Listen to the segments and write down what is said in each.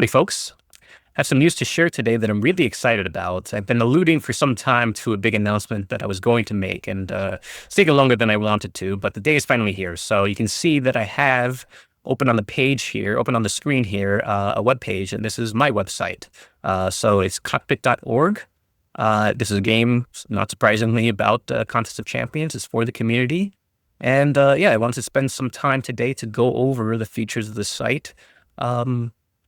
Howdy, folks. I have some news to share today that I'm really excited about. I've been alluding for some time to a big announcement that I was going to make, and it's taken longer than I wanted to, but the day is finally here. So you can see that I have open on the page here, open on the screen here, a web page, and this is my website. So it's CoCPit.org. This is a game, not surprisingly, about Contest of Champions. It's for the community. And yeah, I wanted to spend some time today to go over the features of the site.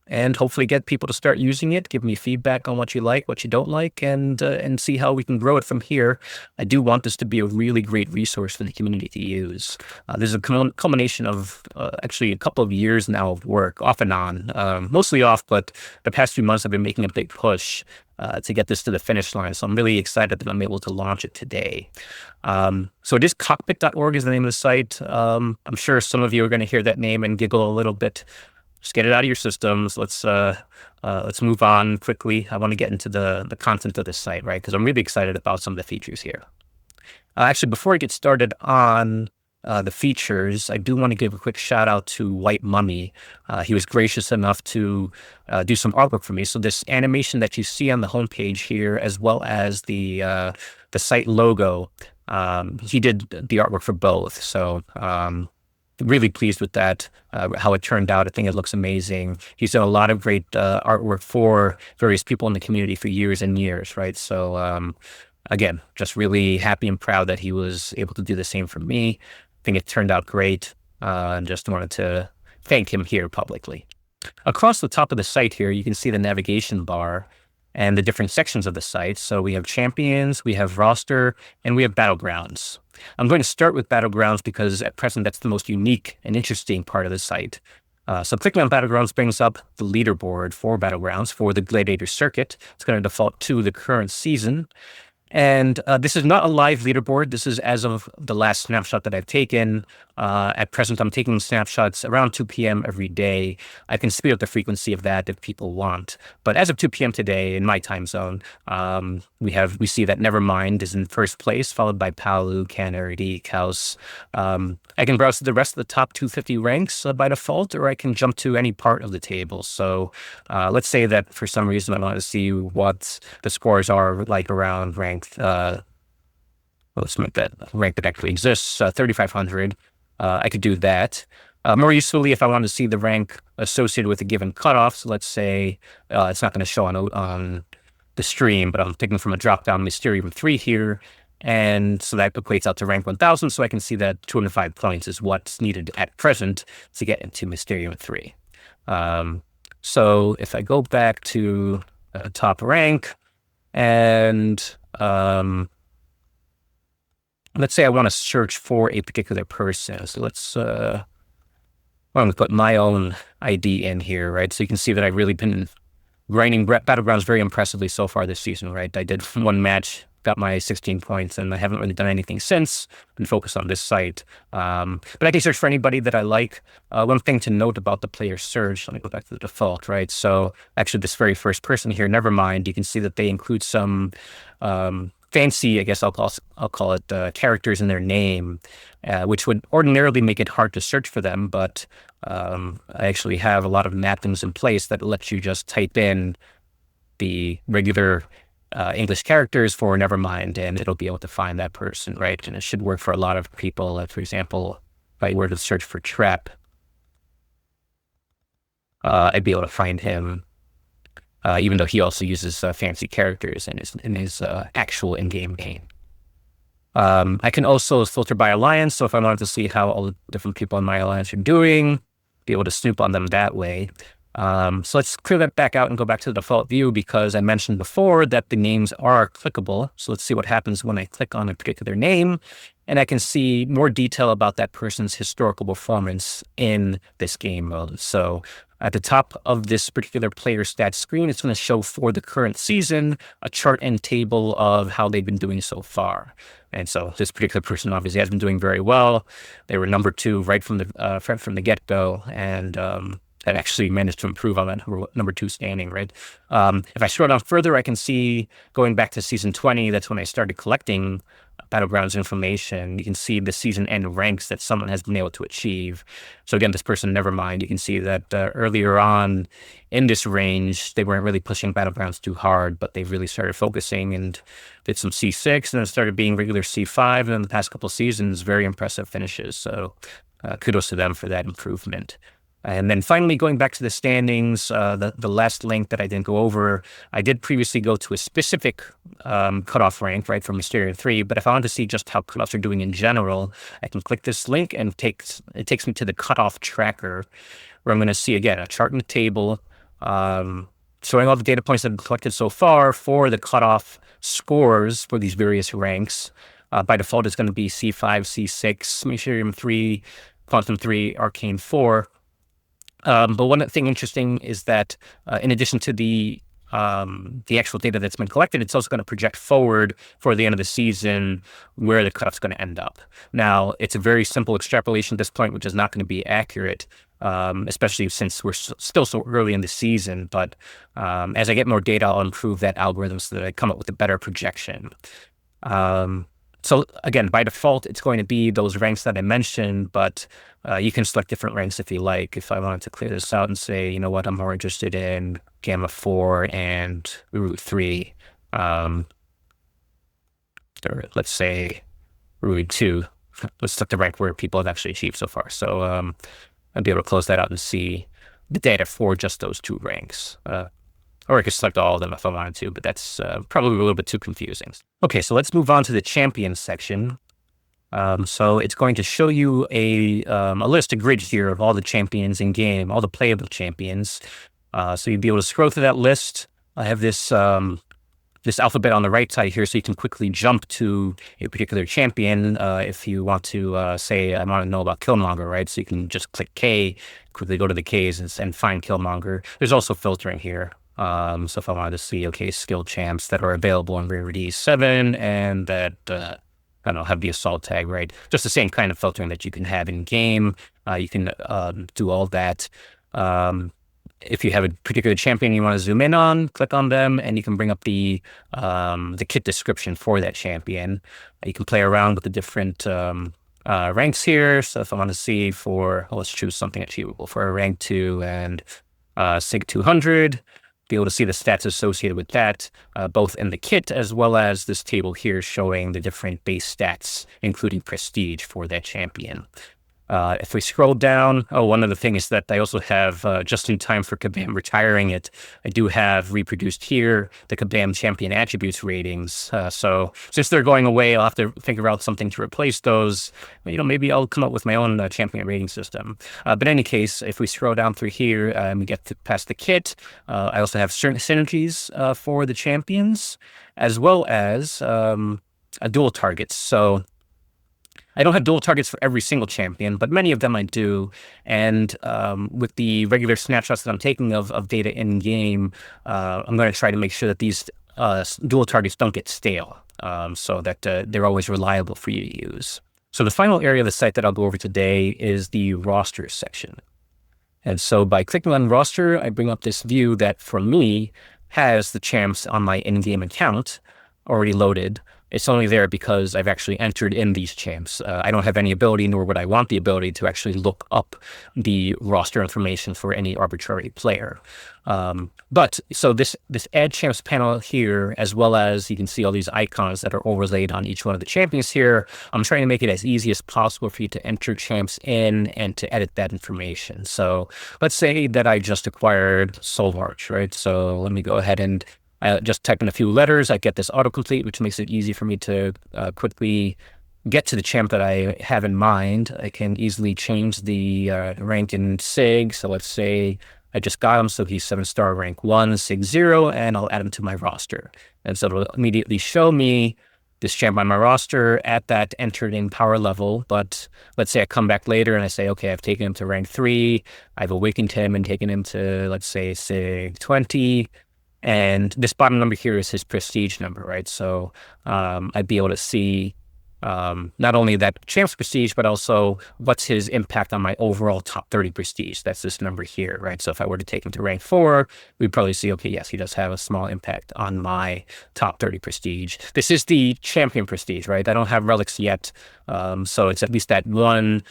And hopefully get people to start using it, give me feedback on what you like, what you don't like, and see how we can grow it from here. I do want this to be a really great resource for the community to use. There's a culmination of actually a couple of years now of work, off and on, mostly off, but the past few months I've been making a big push to get this to the finish line. So I'm really excited that I'm able to launch it today. So it is CoCPit.org is the name of the site. I'm sure some of you are going to hear that name and giggle a little bit. Just get it out of your systems. Let's move on quickly. I want to get into the content of this site, right? Because I'm really excited about some of the features here. Actually, before I get started on the features, I do want to give a quick shout out to White Mummy. He was gracious enough to do some artwork for me. So this animation that you see on the homepage here, as well as the site logo, he did the artwork for both. So really pleased with that, how it turned out. I think it looks amazing. He's done a lot of great artwork for various people in the community for years and years, right? So again, just really happy and proud that he was able to do the same for me. I think it turned out great, and just wanted to thank him here publicly. Across the top of the site here, you can see the navigation bar and the different sections of the site. So we have champions, we have roster, and we have battlegrounds. I'm going to start with battlegrounds because at present that's the most unique and interesting part of the site. So clicking on battlegrounds brings up the leaderboard for battlegrounds for the Gladiator circuit. It's going to default to the current season. And this is not a live leaderboard. This is as of the last snapshot that I've taken. At present, I'm taking snapshots around 2 p.m. every day. I can speed up the frequency of that if people want. But as of 2 p.m. today in my time zone, we see that Nevermind is in first place, followed by Palu, Canary, Kaus. I can browse to the rest of the top 250 ranks by default, or I can jump to any part of the table. So let's say that for some reason I want to see what the scores are like around ranked. Let's make that rank that actually exists, 3,500. I could do that. More usefully, if I want to see the rank associated with a given cutoff, so let's say it's not going to show on the stream, but I'm taking from a drop-down Mysterium 3 here, and so that equates out to rank 1,000, so I can see that 205 points is what's needed at present to get into Mysterium 3. So if I go back to top rank, and let's say I want to search for a particular person. So let's, I'm going to put my own ID in here, right? So you can see that I've really been grinding Battlegrounds very impressively so far this season, right? I did one match, got my 16 points, and I haven't really done anything since. Been focused on this site. But I can search for anybody that I like. One thing to note about the player search, let me go back to the default, right? So actually this very first person here, Nevermind, you can see that they include some fancy, I guess I'll call it characters in their name, which would ordinarily make it hard to search for them, but I actually have a lot of mappings in place that let you just type in the regular English characters for Nevermind, and it'll be able to find that person, right? And it should work for a lot of people. For example, if I were to search for Trap, I'd be able to find him. Even though he also uses fancy characters in his actual in-game game. I can also filter by alliance, so if I wanted to see how all the different people in my alliance are doing, be able to snoop on them that way. So let's clear that back out and go back to the default view, because I mentioned before that the names are clickable. So let's see what happens when I click on a particular name, and I can see more detail about that person's historical performance in this game mode. So at the top of this particular player stats screen, it's going to show for the current season a chart and table of how they've been doing so far. And so this particular person obviously has been doing very well. They were number 2 right from the get-go, and that actually managed to improve on that number 2 standing, right? If I scroll down further, I can see going back to season 20, that's when I started collecting Battlegrounds information. You can see the season end ranks that someone has been able to achieve. So again, this person, Nevermind, you can see that earlier on in this range, they weren't really pushing Battlegrounds too hard, but they really started focusing and did some C6 and then started being regular C5. And in the past couple of seasons, very impressive finishes. So kudos to them for that improvement. And then finally, going back to the standings, the last link that I didn't go over, I did previously go to a specific cutoff rank, right, for Mysterium 3. But if I want to see just how cutoffs are doing in general, I can click this link and it takes me to the cutoff tracker, where I'm going to see, again, a chart in the table showing all the data points that I've collected so far for the cutoff scores for these various ranks. By default, it's going to be C5, C6, Mysterium 3, Quantum 3, Arcane 4. But one thing interesting is that in addition to the actual data that's been collected, it's also going to project forward for the end of the season where the cutoff's going to end up. Now, it's a very simple extrapolation at this point, which is not going to be accurate, especially since we're still so early in the season. But as I get more data, I'll improve that algorithm so that I come up with a better projection. So again, by default, it's going to be those ranks that I mentioned, but you can select different ranks if you like. If I wanted to clear this out and say, you know what, I'm more interested in Gamma 4 and Root 3, or let's say Root 2. Let's select the rank where people have actually achieved so far. So I'll be able to close that out and see the data for just those 2 ranks. Or I could select all of them if I wanted to, but that's probably a little bit too confusing. Okay, so let's move on to the champions section. So it's going to show you a list, a grid here of all the champions in game, all the playable champions. So you'd be able to scroll through that list. I have this this alphabet on the right side here, so you can quickly jump to a particular champion if you want to say, I want to know about Killmonger, right? So you can just click K, quickly go to the Ks and find Killmonger. There's also filtering here. So if I wanted to see, okay, skill champs that are available in Rarity 7 and that, I don't know, have the assault tag, right? Just the same kind of filtering that you can have in game. You can do all that. If you have a particular champion you want to zoom in on, click on them, and you can bring up the kit description for that champion. You can play around with the different ranks here. So if I want to see let's choose something achievable for a rank 2 and SIG 200. Be able to see the stats associated with that, both in the kit as well as this table here showing the different base stats, including prestige for that champion. If we scroll down, one of the things that I also have, just in time for Kabam retiring it, I do have reproduced here the Kabam champion attributes ratings. So since they're going away, I'll have to figure out something to replace those. Maybe I'll come up with my own champion rating system. But in any case, if we scroll down through here, we get past the kit. I also have certain synergies for the champions, as well as dual targets. So I don't have dual targets for every single champion, but many of them I do. And with the regular snapshots that I'm taking of data in game, I'm going to try to make sure that these dual targets don't get stale, so that they're always reliable for you to use. So the final area of the site that I'll go over today is the roster section. And so by clicking on roster, I bring up this view that for me has the champs on my in-game account already loaded. It's only there because I've actually entered in these champs. I don't have any ability, nor would I want the ability to actually look up the roster information for any arbitrary player. But so this add champs panel here, as well as you can see all these icons that are overlaid on each one of the champions here, I'm trying to make it as easy as possible for you to enter champs in and to edit that information. So let's say that I just acquired Soulmarch, right? So let me go ahead and I just type in a few letters. I get this autocomplete, which makes it easy for me to quickly get to the champ that I have in mind. I can easily change the rank in SIG. So let's say I just got him, so he's 7-star rank 1, SIG 0, and I'll add him to my roster. And so it'll immediately show me this champ on my roster at that entered in power level. But let's say I come back later and I say, okay, I've taken him to rank 3. I've awakened him and taken him to, let's say, SIG 20. And this bottom number here is his prestige number, right? So I'd be able to see not only that champ's prestige, but also what's his impact on my overall top 30 prestige. That's this number here, right? So if I were to take him to rank 4, we'd probably see, okay, yes, he does have a small impact on my top 30 prestige. This is the champion prestige, right? I don't have relics yet, so it's at least that one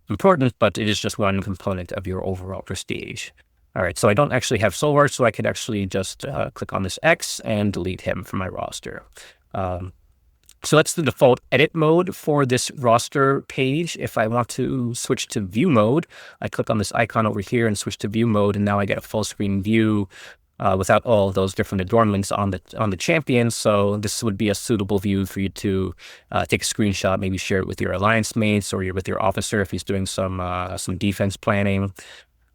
important, but it is just one component of your overall prestige. All right, so I don't actually have soul hearts, so I could actually just click on this X and delete him from my roster. So that's the default edit mode for this roster page. If I want to switch to view mode, I click on this icon over here and switch to view mode, and now I get a full screen view without all those different adornments on the champion. So this would be a suitable view for you to take a screenshot, maybe share it with your alliance mates or with your officer if he's doing some defense planning.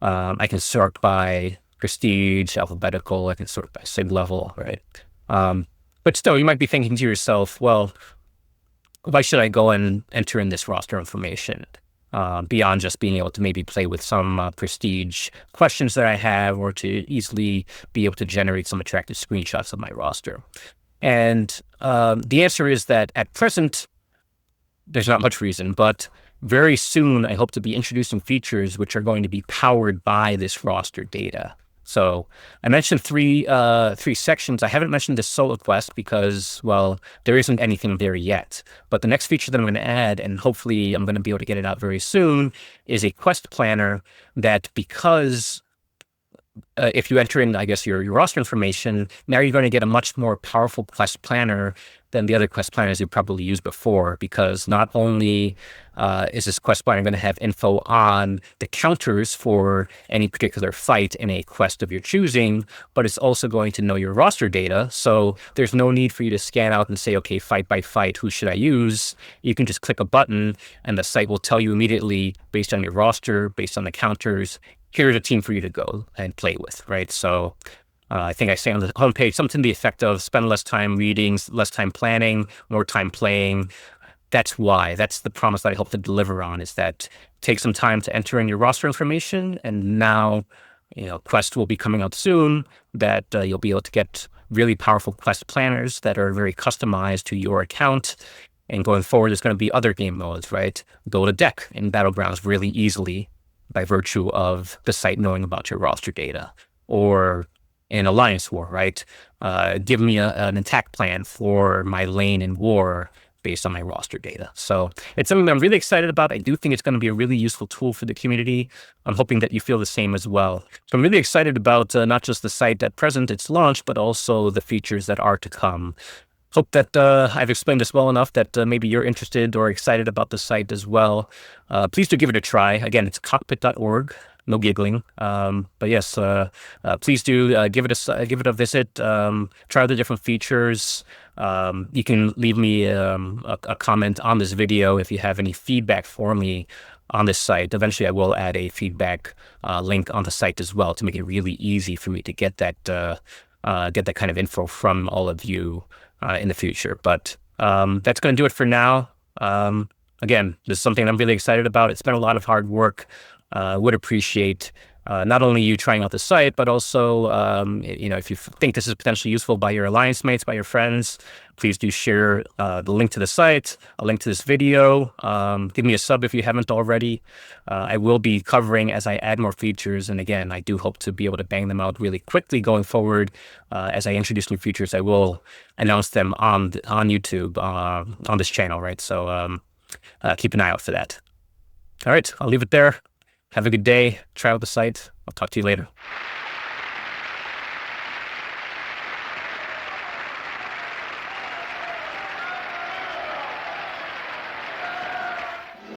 I can sort by prestige, alphabetical. I can sort by sig level, right? But still, you might be thinking to yourself, well, why should I go and enter in this roster information beyond just being able to maybe play with some prestige questions that I have, or to easily be able to generate some attractive screenshots of my roster? And the answer is that at present, there's not much reason, but very soon I hope to be introducing features which are going to be powered by this roster data. So I mentioned three sections. I haven't mentioned the solo quest because, well, there isn't anything there yet. But the next feature that I'm going to add, and hopefully I'm going to be able to get it out very soon, is a quest planner that, because if you enter in, I guess, your roster information, now you're going to get a much more powerful quest planner than the other quest planners you probably used before, because not only is this quest planner going to have info on the counters for any particular fight in a quest of your choosing, but it's also going to know your roster data. So there's no need for you to scan out and say, okay, fight by fight, who should I use? You can just click a button and the site will tell you immediately, based on your roster, based on the counters, here's a team for you to go and play with, right? So I think I say on the homepage something to the effect of spend less time reading, less time planning, more time playing. That's why. That's the promise that I hope to deliver on, is that take some time to enter in your roster information, and now, Quest will be coming out soon, that you'll be able to get really powerful quest planners that are very customized to your account. And going forward, there's going to be other game modes, right? Build a deck in Battlegrounds really easily by virtue of the site knowing about your roster data. Or in Alliance War, right? Give me an attack plan for my lane in war based on my roster data. So it's something that I'm really excited about. I do think it's going to be a really useful tool for the community. I'm hoping that you feel the same as well. So I'm really excited about not just the site at present, its launch, but also the features that are to come. Hope that I've explained this well enough that maybe you're interested or excited about the site as well. Please do give it a try. Again, it's CoCPit.org. No giggling. But yes, please do give it a visit. Try the different features. You can leave me a comment on this video if you have any feedback for me on this site. Eventually, I will add a feedback link on the site as well to make it really easy for me to get that kind of info from all of you in the future. But that's going to do it for now. Again, this is something I'm really excited about. It's been a lot of hard work. Would appreciate not only you trying out the site, but also, if you think this is potentially useful by your alliance mates, by your friends, please do share the link to the site, a link to this video. Give me a sub if you haven't already. I will be covering as I add more features. And again, I do hope to be able to bang them out really quickly going forward. As I introduce new features, I will announce them on YouTube, on this channel, right? So keep an eye out for that. All right, I'll leave it there. Have a good day. Try out the site. I'll talk to you later.